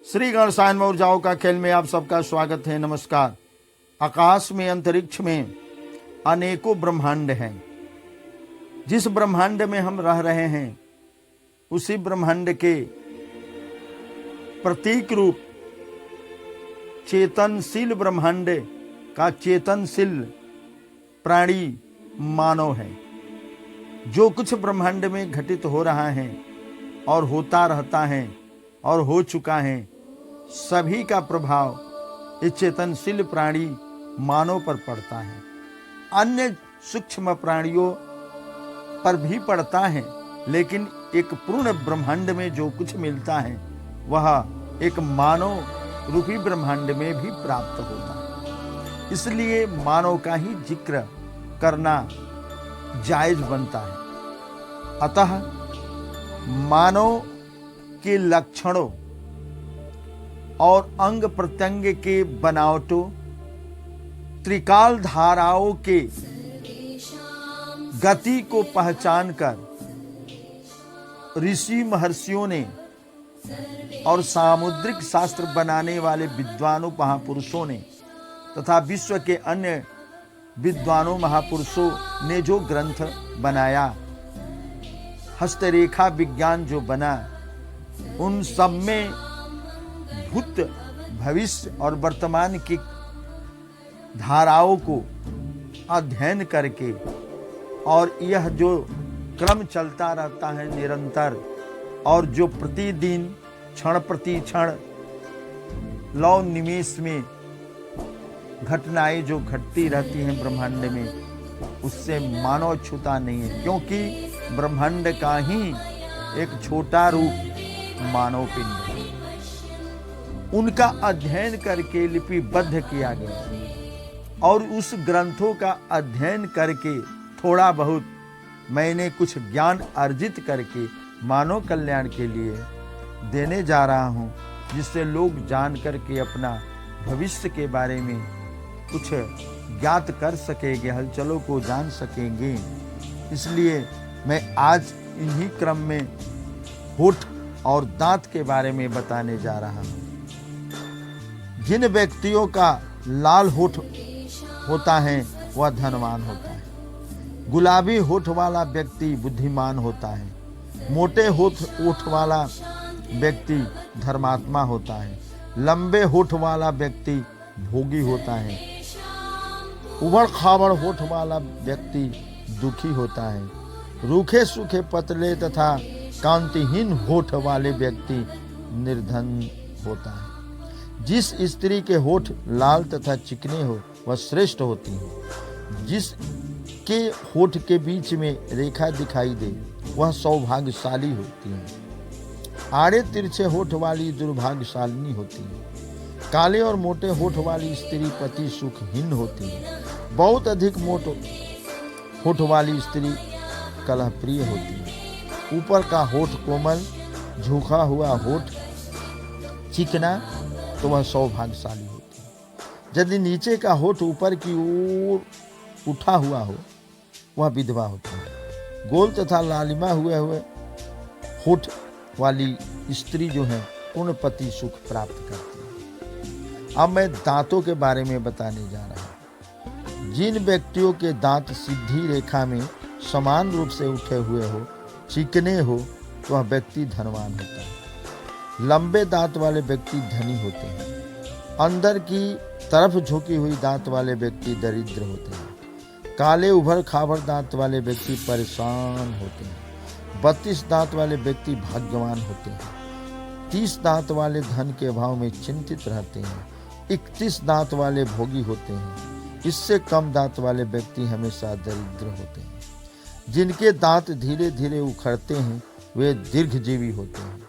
श्री गणसायन में ऊर्जाओं का खेल में आप सबका स्वागत है। नमस्कार। आकाश में, अंतरिक्ष में अनेकों ब्रह्मांड हैं। जिस ब्रह्मांड में हम रह रहे हैं उसी ब्रह्मांड के प्रतीक रूप चेतनशील ब्रह्मांड का चेतनशील प्राणी मानव है। जो कुछ ब्रह्मांड में घटित हो रहा है और होता रहता है और हो चुका है, सभी का प्रभाव इस चेतनशील प्राणी मानव पर पड़ता है। अन्य सूक्ष्म प्राणियों पर भी पड़ता है, लेकिन एक पूर्ण ब्रह्मांड में जो कुछ मिलता है वह एक मानव रूपी ब्रह्मांड में भी प्राप्त होता है। इसलिए मानव का ही जिक्र करना जायज बनता है। अतः मानव के लक्षणों और अंग प्रत्यंग के बनावटों, त्रिकाल धाराओं के गति को पहचान कर ऋषि महर्षियों ने और सामुद्रिक शास्त्र बनाने वाले विद्वानों महापुरुषों ने तथा विश्व के अन्य विद्वानों महापुरुषों ने जो ग्रंथ बनाया, हस्तरेखा विज्ञान जो बना, उन सब में भूत, भविष्य और वर्तमान की धाराओं को अध्ययन करके और यह जो क्रम चलता रहता है निरंतर और जो प्रतिदिन क्षण प्रति क्षण लौ निमेष में घटनाएं जो घटती रहती हैं ब्रह्मांड में, उससे मानव छूता नहीं है, क्योंकि ब्रह्मांड का ही एक छोटा रूप मानव पिंड है। उनका अध्ययन करके लिपिबद्ध किया गया और उस ग्रंथों का अध्ययन करके थोड़ा बहुत मैंने कुछ ज्ञान अर्जित करके मानव कल्याण के लिए देने जा रहा हूं, जिससे लोग जान करके अपना भविष्य के बारे में कुछ ज्ञात कर सकेंगे, हलचलों को जान सकेंगे। इसलिए मैं आज इन्हीं क्रम में होठ और दांत के बारे में बताने जा रहा हूं। जिन व्यक्तियों का लाल होठ होता है वह धनवान होता है। गुलाबी होठ वाला व्यक्ति बुद्धिमान होता है। मोटे होठ वाला व्यक्ति धर्मात्मा होता है। लंबे होठ वाला व्यक्ति भोगी होता है। उबड़ खाबड़ होठ वाला व्यक्ति दुखी होता है। रूखे सूखे पतले तथा कांतिहीन होठ वाले व्यक्ति निर्धन होता है। जिस स्त्री के होठ लाल तथा चिकने हो वह श्रेष्ठ होती है। जिसके होठ के बीच में रेखा दिखाई दे वह सौभाग्यशाली होती है। आड़े तिरछे होठ वाली दुर्भाग्यशालिनी होती है। काले और मोटे होठ वाली स्त्री पति सुखहीन होती है। बहुत अधिक मोटे होठ वाली स्त्री कलह प्रिय होती है। ऊपर का होठ कोमल, झुका हुआ होठ चिकना तो वह सौभाग्यशाली होती है। यदि नीचे का होठ ऊपर की ओर उठा हुआ हो वह विधवा होती है। गोल तथा लालिमा हुए होठ वाली स्त्री जो है पूर्ण पति सुख प्राप्त करती है। अब मैं दांतों के बारे में बताने जा रहा हूँ। जिन व्यक्तियों के दांत सीधी रेखा में समान रूप से उठे हुए हो, चिकने हो, तो वह व्यक्ति धनवान होता है। लंबे दांत वाले व्यक्ति धनी होते हैं। अंदर की तरफ झुकी हुई दांत वाले व्यक्ति दरिद्र होते हैं। काले उभर खाबड़ दांत वाले व्यक्ति परेशान होते हैं। 32 दांत वाले व्यक्ति भाग्यवान होते हैं। 30 दांत वाले धन के अभाव में चिंतित रहते हैं। 31 दांत वाले भोगी होते हैं। इससे कम दांत वाले व्यक्ति हमेशा दरिद्र होते हैं। जिनके दांत धीरे धीरे उखड़ते हैं वे दीर्घजीवी होते हैं।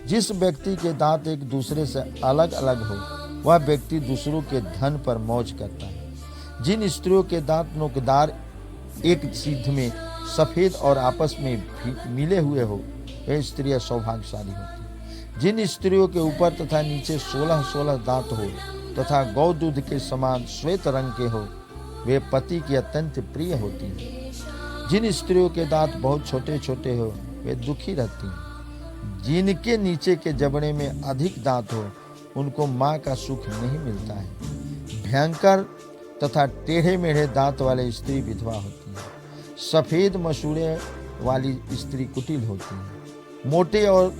जिस व्यक्ति के दांत एक दूसरे से अलग अलग हो वह व्यक्ति दूसरों के धन पर मौज करता है। जिन स्त्रियों के दांत नोकदार एक सीध में सफेद और आपस में मिले हुए हो वे स्त्रियां सौभाग्यशाली होती हैं। जिन स्त्रियों के ऊपर तथा नीचे 16 दांत हो तथा गौ दूध के समान श्वेत रंग के हो वे पति की अत्यंत प्रिय होती हैं। जिन स्त्रियों के दांत बहुत छोटे छोटे हो वे दुखी रहती हैं। जिनके नीचे के जबड़े में अधिक दांत हो उनको माँ का सुख नहीं मिलता है। भयंकर तथा टेढ़े मेढ़े दांत वाले स्त्री विधवा होती है। सफेद मसूड़े वाली स्त्री कुटिल होती है। मोटे और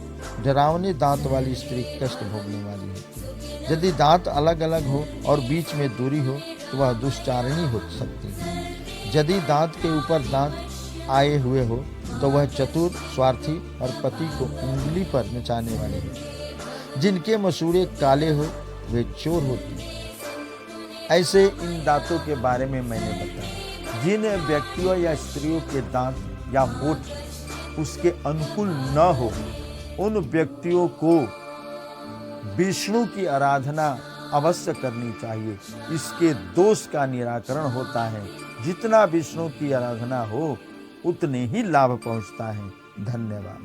डरावने दांत वाली स्त्री कष्ट भोगने वाली होती है। यदि दांत अलग अलग हो और बीच में दूरी हो तो वह दुष्चारिणी हो सकती है। यदि दांत के ऊपर दांत आए हुए हो तो वह चतुर, स्वार्थी और पति को उंगली पर नचाने वाली होती है। जिनके मसूड़े काले हो वे चोर होती है। ऐसे इन दांतों के बारे में मैंने बताया। जिन व्यक्तियों या स्त्रियों के दांत या होठ उसके अनुकूल न हो उन व्यक्तियों को विष्णु की आराधना अवश्य करनी चाहिए। इसके दोष का निराकरण होता है। जितना विष्णु की आराधना हो उतने ही लाभ पहुंचता है। धन्यवाद।